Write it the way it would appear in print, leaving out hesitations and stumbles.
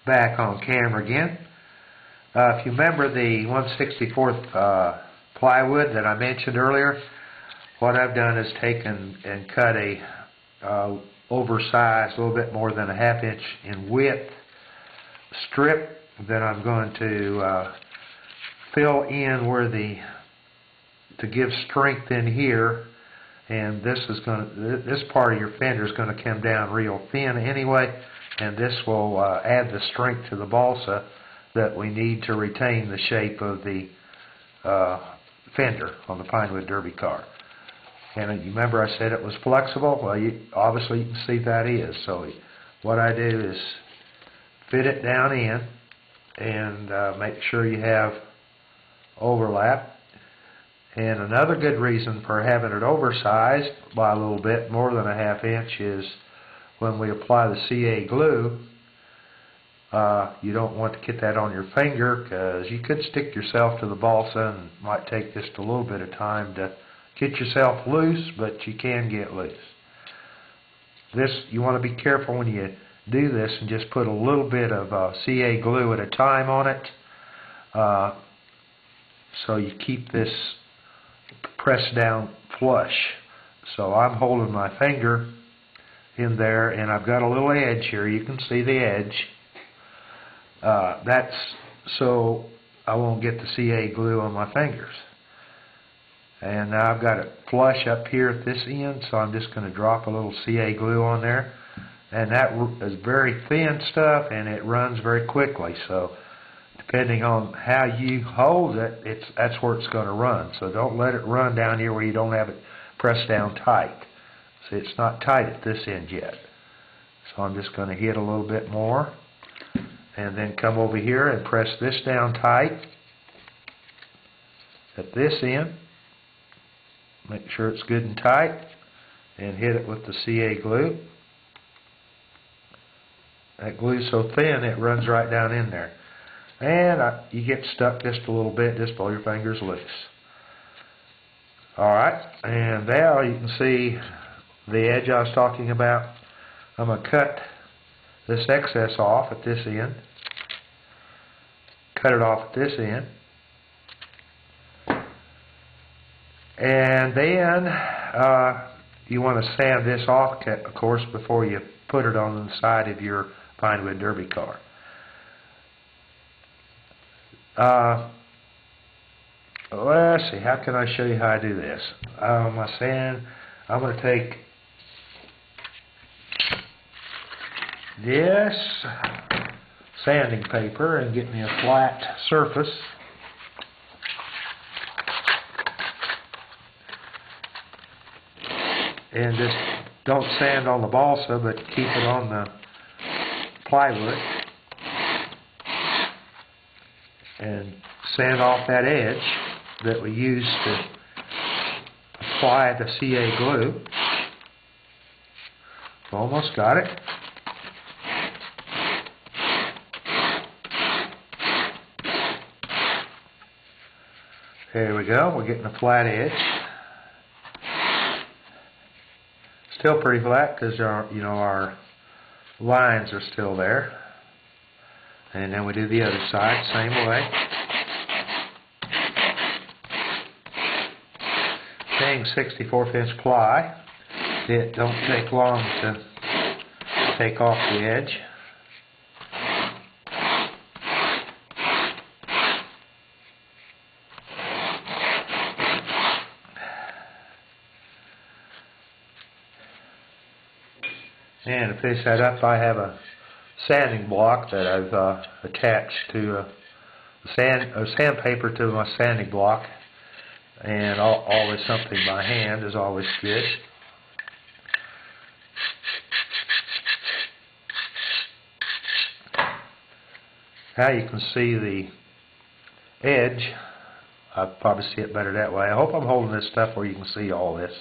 back on camera again. If you remember the 1/64th plywood that I mentioned earlier, what I've done is taken and cut a oversized, a little bit more than a 1/2 inch in width strip that I'm going to fill in where to give strength in here. And this part of your fender is going to come down real thin anyway, and this will add the strength to the balsa that we need to retain the shape of the fender on the Pinewood Derby car. And you remember I said it was flexible? Well, obviously you can see that is. So what I do is fit it down in and make sure you have overlap. And another good reason for having it oversized by a little bit, more than a 1/2 inch, is when we apply the CA glue, you don't want to get that on your finger because you could stick yourself to the balsa, and it might take just a little bit of time to get yourself loose, but you can get loose. You want to be careful when you do this and just put a little bit of CA glue at a time on it, so you keep this pressed down flush. So I'm holding my finger in there, and I've got a little edge here. You can see the edge. That's so I won't get the CA glue on my fingers. And now I've got it flush up here at this end, so I'm just going to drop a little CA glue on there. And that is very thin stuff, and it runs very quickly. So depending on how you hold it, that's where it's going to run. So don't let it run down here where you don't have it pressed down tight. See, it's not tight at this end yet. So I'm just going to hit a little bit more, and then come over here and press this down tight at this end. Make sure it's good and tight, and hit it with the CA glue. That glue's so thin it runs right down in there. And you get stuck just a little bit, just pull your fingers loose. Alright, and now you can see the edge I was talking about. I'm going to cut this excess off at this end. Cut it off at this end. And then you want to sand this off, of course, before you put it on the side of your Pinewood Derby car. Let's see, how can I show you how I do this? My sand, I'm going to take this sanding paper and get me a flat surface. And just don't sand on the balsa, but keep it on the plywood. And sand off that edge that we used to apply the CA glue. Almost got it. There we go. We're getting a flat edge. Still pretty flat because our lines are still there. And then we do the other side, same way. Being 64th inch ply, it don't take long to take off the edge. And to finish that up, I have a sanding block that I've attached to sandpaper to my sanding block, and always something by hand is always good. Now you can see the edge. I probably see it better that way. I hope I'm holding this stuff where you can see all this.